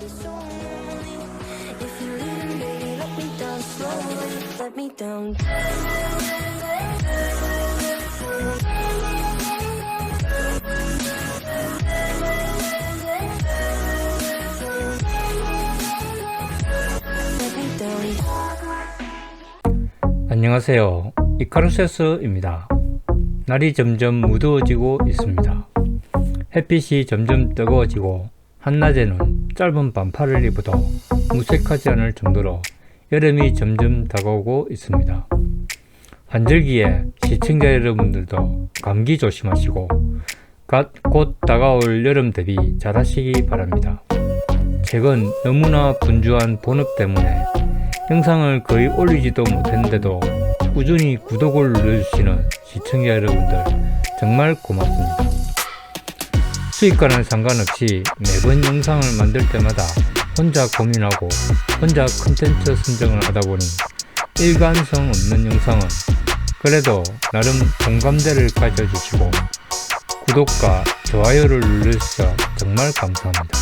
so lonely. If you're leaving, baby, let me down slowly. Let me down. Let me down. 안녕하세요. 이카루세스입니다. 날이 점점 무더워지고 있습니다. 햇빛이 점점 뜨거워지고 한낮에는 짧은 반팔을 입어도 무색하지 않을 정도로 여름이 점점 다가오고 있습니다. 환절기에 시청자 여러분들도 감기 조심하시고 곧 다가올 여름 대비 잘하시기 바랍니다. 최근 너무나 분주한 본업 때문에 영상을 거의 올리지도 못했는데도 꾸준히 구독을 눌러주시는 시청자 여러분들 정말 고맙습니다. 수익과는 상관없이 매번 영상을 만들 때마다 혼자 고민하고 혼자 컨텐츠 선정을 하다 보니 일관성 없는 영상은 그래도 나름 공감대를 가져주시고 구독과 좋아요를 눌러주셔서 정말 감사합니다.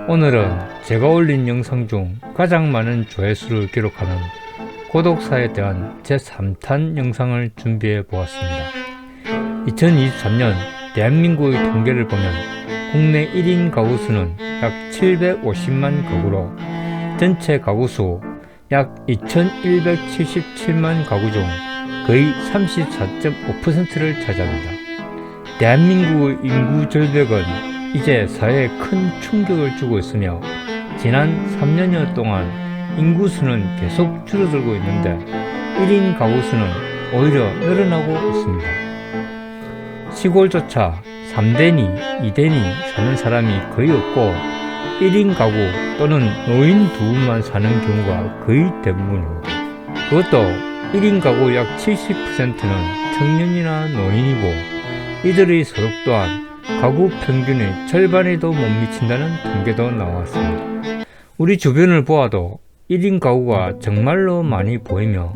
오늘은 제가 올린 영상 중 가장 많은 조회수를 기록하는 고독사에 대한 제3탄 영상을 준비해 보았습니다. 2023년 대한민국의 통계를 보면 국내 1인 가구 수는 약 750만 가구로 전체 가구 수 약 2177만 가구 중 거의 34.5%를 차지합니다. 대한민국의 인구 절벽은 이제 사회에 큰 충격을 주고 있으며 지난 3년여 동안 인구수는 계속 줄어들고 있는데 1인 가구 수는 오히려 늘어나고 있습니다. 시골조차 3대니 2대니 사는 사람이 거의 없고 1인 가구 또는 노인 두 분만 사는 경우가 거의 대부분입니다. 그것도 1인 가구 약 70%는 청년이나 노인이고 이들의 소득 또한 가구 평균의 절반에도 못 미친다는 통계도 나왔습니다. 우리 주변을 보아도 1인 가구가 정말로 많이 보이며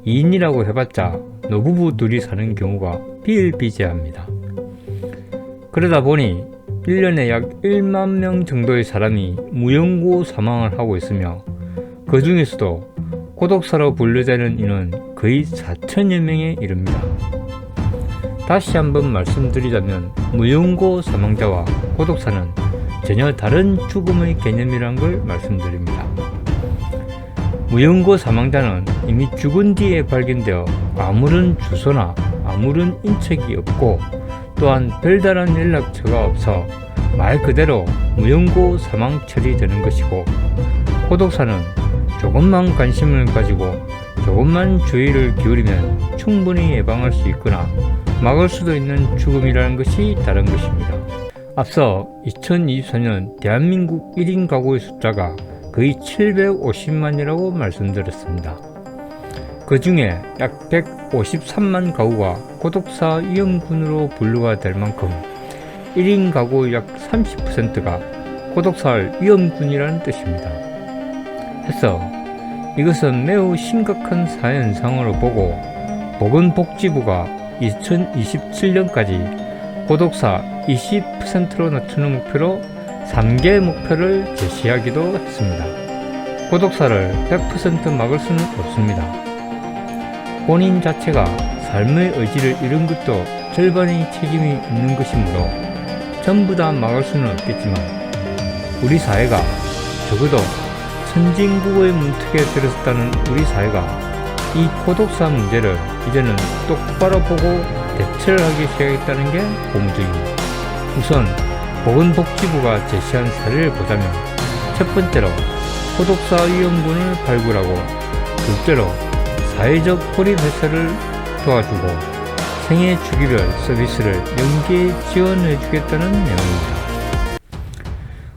2인이라고 해봤자 노부부 둘이 사는 경우가 비일비재합니다. 그러다 보니 1년에 약 1만 명 정도의 사람이 무연고 사망을 하고 있으며 그 중에서도 고독사로 분류되는 인은 거의 4천여 명에 이릅니다. 다시 한번 말씀드리자면 무연고 사망자와 고독사는 전혀 다른 죽음의 개념이란 걸 말씀드립니다. 무연고 사망자는 이미 죽은 뒤에 발견되어 아무런 주소나 아무런 인척이 없고 또한 별다른 연락처가 없어 말 그대로 무연고 사망 처리되는 것이고 고독사는 조금만 관심을 가지고 조금만 주의를 기울이면 충분히 예방할 수 있거나 막을 수도 있는 죽음이라는 것이 다른 것입니다. 앞서 2024년 대한민국 1인 가구의 숫자가 거의 750만이라고 말씀드렸습니다. 그 중에 약 153만 가구가 고독사 위험군으로 분류가 될 만큼 1인 가구의 약 30%가 고독사 위험군이라는 뜻입니다. 해서 이것은 매우 심각한 사회 현상으로 보고 보건복지부가 2027년까지 고독사 20%로 낮추는 목표로 3개 목표를 제시하기도 했습니다. 고독사를 100% 막을 수는 없습니다. 본인 자체가 삶의 의지를 잃은 것도 절반의 책임이 있는 것이므로 전부 다 막을 수는 없겠지만 우리 사회가 적어도 선진국의 문턱에 들어섰다는 우리 사회가 이 고독사 문제를 이제는 똑바로 보고 대처를 하기 시작했다는 게 고무적입니다. 우선 보건복지부가 제시한 사례를 보자면 첫 번째로 고독사 위험군을 발굴하고 둘째로 사회적 고립해소를 도와주고 생애 주기별 서비스를 연계에 지원해 주겠다는 내용입니다.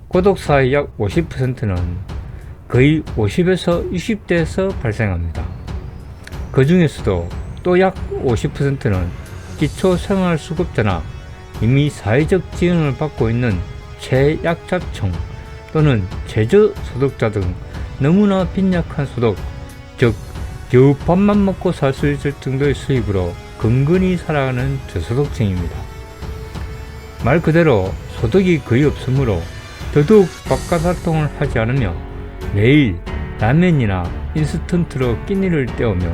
고독사의 약 50%는 거의 50에서 60대에서 발생합니다. 그 중에서도 또 약 50%는 기초생활수급자나 이미 사회적 지원을 받고 있는 최약자층 또는 최저소득자 등 너무나 빈약한 소득, 즉 겨우 밥만 먹고 살 수 있을 정도의 수입으로 근근히 살아가는 저소득층입니다. 말 그대로 소득이 거의 없으므로 더더욱 바깥 활동을 하지 않으며 매일 라면이나 인스턴트로 끼니를 때우며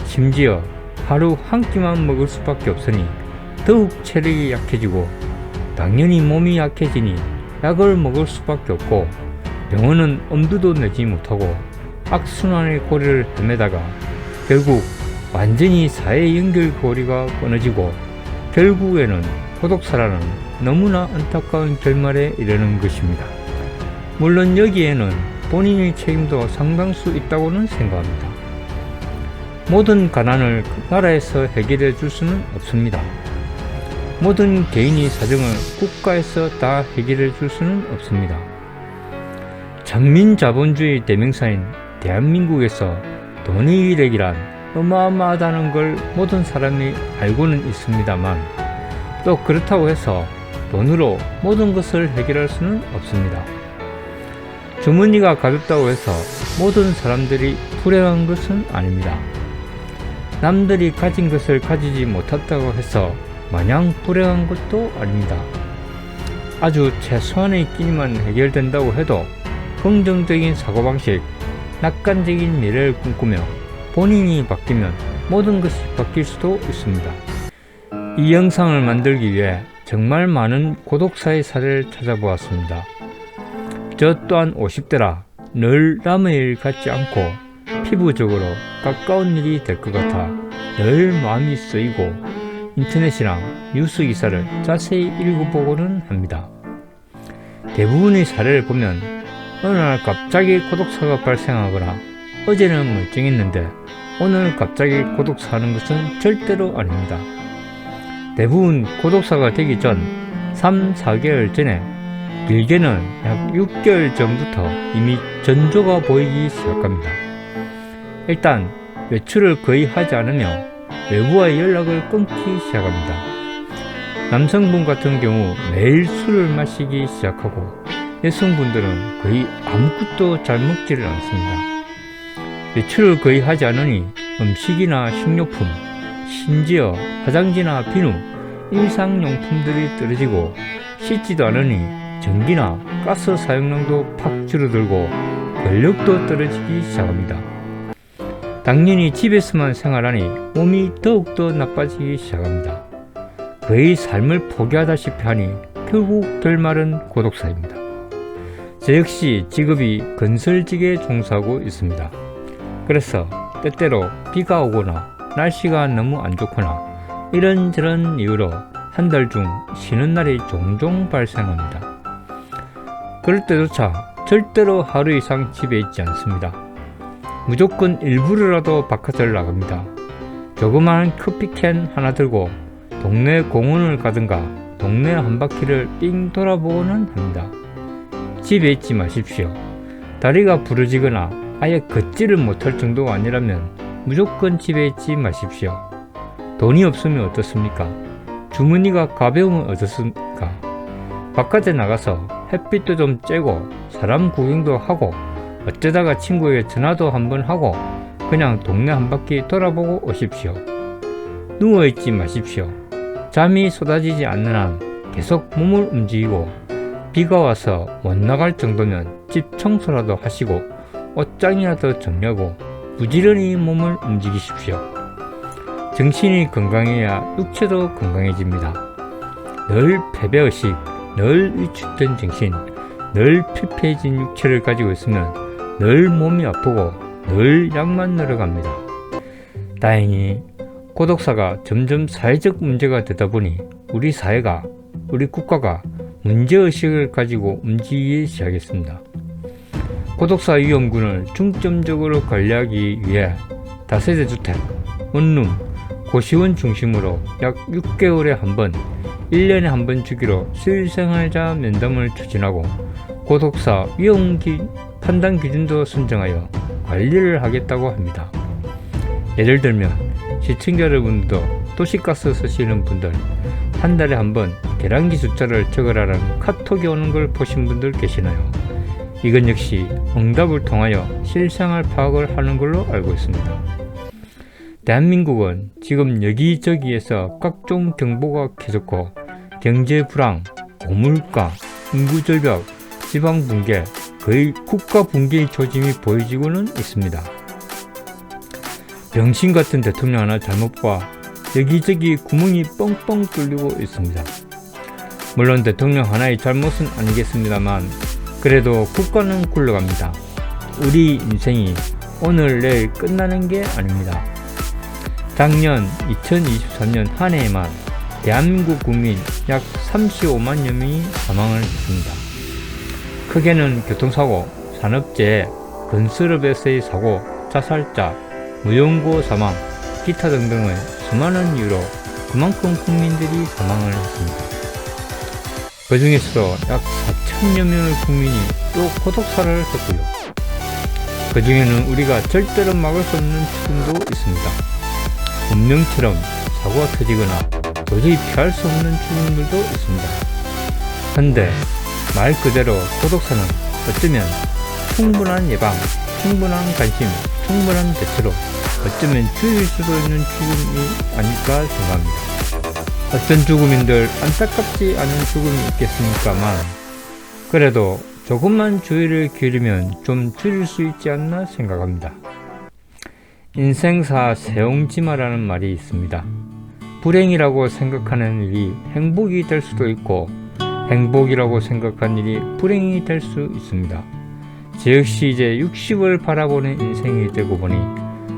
심지어 하루 한 끼만 먹을 수밖에 없으니 더욱 체력이 약해지고 당연히 몸이 약해지니 약을 먹을 수밖에 없고 병원은 엄두도 내지 못하고 악순환의 고리를 헤매다가 결국 완전히 사회 연결고리가 끊어지고 결국에는 고독사라는 너무나 안타까운 결말에 이르는 것입니다. 물론 여기에는 본인의 책임도 상당수 있다고는 생각합니다. 모든 가난을 나라에서 해결해 줄 수는 없습니다. 모든 개인의 사정을 국가에서 다 해결해 줄 수는 없습니다. 전민자본주의 대명사인 대한민국에서 돈의 위력이란 어마어마하다는 걸 모든 사람이 알고는 있습니다만 또 그렇다고 해서 돈으로 모든 것을 해결할 수는 없습니다. 주머니가 가볍다고 해서 모든 사람들이 불행한 것은 아닙니다. 남들이 가진 것을 가지지 못했다고 해서 마냥 불행한 것도 아닙니다. 아주 최소한의 끼니만 해결된다고 해도 긍정적인 사고방식, 낙관적인 미래를 꿈꾸며 본인이 바뀌면 모든 것이 바뀔 수도 있습니다. 이 영상을 만들기 위해 정말 많은 고독사의 사례를 찾아보았습니다. 저 또한 50대라 늘 남의 일 같지 않고 피부적으로 가까운 일이 될 것 같아 늘 마음이 쓰이고 인터넷이랑 뉴스 기사를 자세히 읽어보고는 합니다. 대부분의 사례를 보면 어느 날 갑자기 고독사가 발생하거나 어제는 멀쩡했는데 오늘 갑자기 고독사하는 것은 절대로 아닙니다. 대부분 고독사가 되기 전 3, 4개월 전에 길게는 약 6개월 전부터 이미 전조가 보이기 시작합니다. 일단 외출을 거의 하지 않으며 외부와의 연락을 끊기 시작합니다. 남성분 같은 경우 매일 술을 마시기 시작하고 여성분들은 거의 아무것도 잘 먹지를 않습니다. 외출을 거의 하지 않으니 음식이나 식료품, 심지어 화장지나 비누, 일상용품들이 떨어지고 씻지도 않으니 전기나 가스 사용량도 팍 줄어들고 권력도 떨어지기 시작합니다. 당연히 집에서만 생활하니 몸이 더욱더 나빠지기 시작합니다. 거의 삶을 포기하다시피 하니 결국 결말은 고독사입니다. 저 역시 직업이 건설직에 종사하고 있습니다. 그래서 때때로 비가 오거나 날씨가 너무 안 좋거나 이런저런 이유로 한 달 중 쉬는 날이 종종 발생합니다. 그럴 때조차 절대로 하루 이상 집에 있지 않습니다. 무조건 일부러라도 바깥을 나갑니다. 조그마한 커피캔 하나 들고 동네 공원을 가든가 동네 한 바퀴를 삥 돌아보고는 합니다. 집에 있지 마십시오. 다리가 부러지거나 아예 걷지를 못할 정도가 아니라면 무조건 집에 있지 마십시오. 돈이 없으면 어떻습니까? 주머니가 가벼우면 어떻습니까? 바깥에 나가서 햇빛도 좀 쬐고 사람 구경도 하고 어쩌다가 친구에게 전화도 한번 하고 그냥 동네 한 바퀴 돌아보고 오십시오. 누워있지 마십시오. 잠이 쏟아지지 않는 한 계속 몸을 움직이고 비가 와서 못 나갈 정도면 집 청소라도 하시고 옷장이라도 정리하고 부지런히 몸을 움직이십시오. 정신이 건강해야 육체도 건강해집니다. 늘 패배의식, 늘 위축된 정신, 늘 피폐해진 육체를 가지고 있으면 늘 몸이 아프고 늘 약만 늘어갑니다. 다행히 고독사가 점점 사회적 문제가 되다 보니 우리 사회가, 우리 국가가 문제의식을 가지고 움직이기 시작했습니다. 고독사 위험군을 중점적으로 관리하기 위해 다세대 주택, 원룸, 고시원 중심으로 약 6개월에 한 번, 1년에 한 번 주기로 실생활자 면담을 추진하고 고독사 위험 판단 기준도 선정하여 관리를 하겠다고 합니다. 예를 들면 시청자 여러분도 도시가스 쓰시는 분들 한 달에 한 번 계량기 숫자를 적으라는 카톡이 오는 걸 보신 분들 계시나요? 이건 역시 응답을 통하여 실생활 파악을 하는 걸로 알고 있습니다. 대한민국은 지금 여기저기에서 각종 경보가 켜졌고 경제 불황, 고물가, 인구 절벽, 지방 붕괴, 거의 국가 붕괴의 조짐이 보여지고는 있습니다. 병신 같은 대통령 하나 잘못 봐 여기저기 구멍이 뻥뻥 뚫리고 있습니다. 물론 대통령 하나의 잘못은 아니겠습니다만 그래도 국가는 굴러갑니다. 우리 인생이 오늘 내일 끝나는 게 아닙니다. 작년 2023년 한 해에만 대한민국 국민 약 35만여 명이 사망을 했습니다. 크게는 교통사고, 산업재해, 건설업에서의 사고, 자살자, 무연고 사망, 기타 등등의 수많은 이유로 그만큼 국민들이 사망을 했습니다. 그 중에서도 약 4천여 명의 국민이 또 고독사를 했고요. 그 중에는 우리가 절대로 막을 수 없는 죽음도 있습니다. 운명처럼 사고가 터지거나 도저히 피할 수 없는 죽음들도 있습니다. 근데 말 그대로 고독사는 어쩌면 충분한 예방, 충분한 관심, 충분한 대처로 어쩌면 줄일 수도 있는 죽음이 아닐까 생각합니다. 어떤 죽음인들 안타깝지 않은 죽음이 있겠습니까만 그래도 조금만 주의를 기울이면 좀 줄일 수 있지 않나 생각합니다. 인생사 세옹지마라는 말이 있습니다. 불행이라고 생각하는 일이 행복이 될 수도 있고 행복이라고 생각한 일이 불행이 될 수 있습니다. 저 역시 이제 60을 바라보는 인생이 되고 보니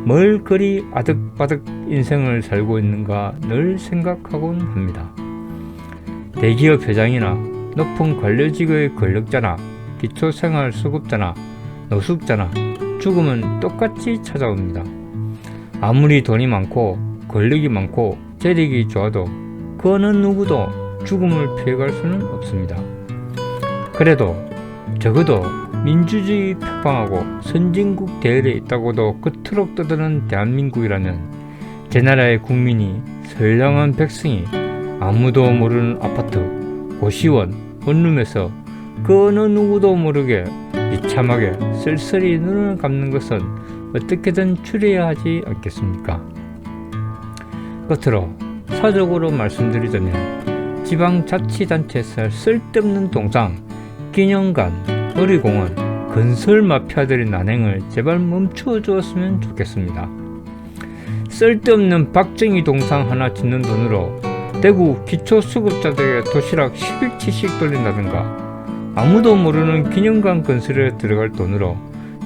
뭘 그리 아득바득 인생을 살고 있는가 늘 생각하곤 합니다. 대기업 회장이나 높은 관료직의 권력자나 기초생활수급자나 노숙자나 죽음은 똑같이 찾아옵니다. 아무리 돈이 많고 권력이 많고 재력이 좋아도 그 어느 누구도 죽음을 피해갈 수는 없습니다. 그래도 적어도 민주주의 표방하고 선진국 대열에 있다고도 그토록 떠드는 대한민국이라면 제 나라의 국민이 선량한 백성이 아무도 모르는 아파트, 고시원, 원룸에서 그 어느 누구도 모르게 비참하게 쓸쓸히 눈을 감는 것은 어떻게든 줄여야 하지 않겠습니까? 끝으로 사적으로 말씀드리자면 지방자치단체에서 쓸데없는 동상, 기념관, 놀이공원, 건설 마피아들의 난행을 제발 멈춰 주었으면 좋겠습니다. 쓸데없는 박정희 동상 하나 짓는 돈으로 대구 기초수급자들에게 도시락 10일치씩 돌린다든가 아무도 모르는 기념관 건설에 들어갈 돈으로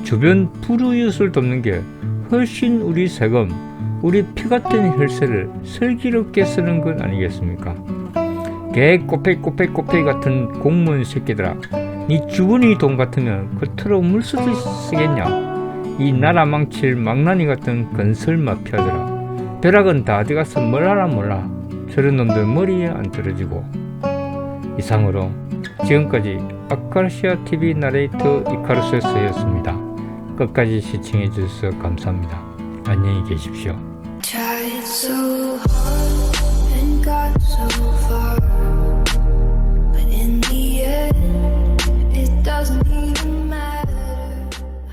주변 불우이웃을 돕는 게 훨씬 우리 세금, 우리 피같은 혈세를 슬기롭게 쓰는 것 아니겠습니까? 개 꼬페꼬페꼬페 같은 공무원 새끼들아, 니 주머니 돈 같으면 그토록 물쓰듯이 쓰겠냐? 이 나라 망칠 망나니 같은 건설 마피아들아, 벼락은 다 어디가서 뭘 알아 몰라. 저런 놈들 머리에 안 떨어지고. 이상으로 지금까지 아카시아TV 나레이터 이카루스였습니다. 끝까지 시청해 주셔서 감사합니다. 안녕히 계십시오. Tried so hard.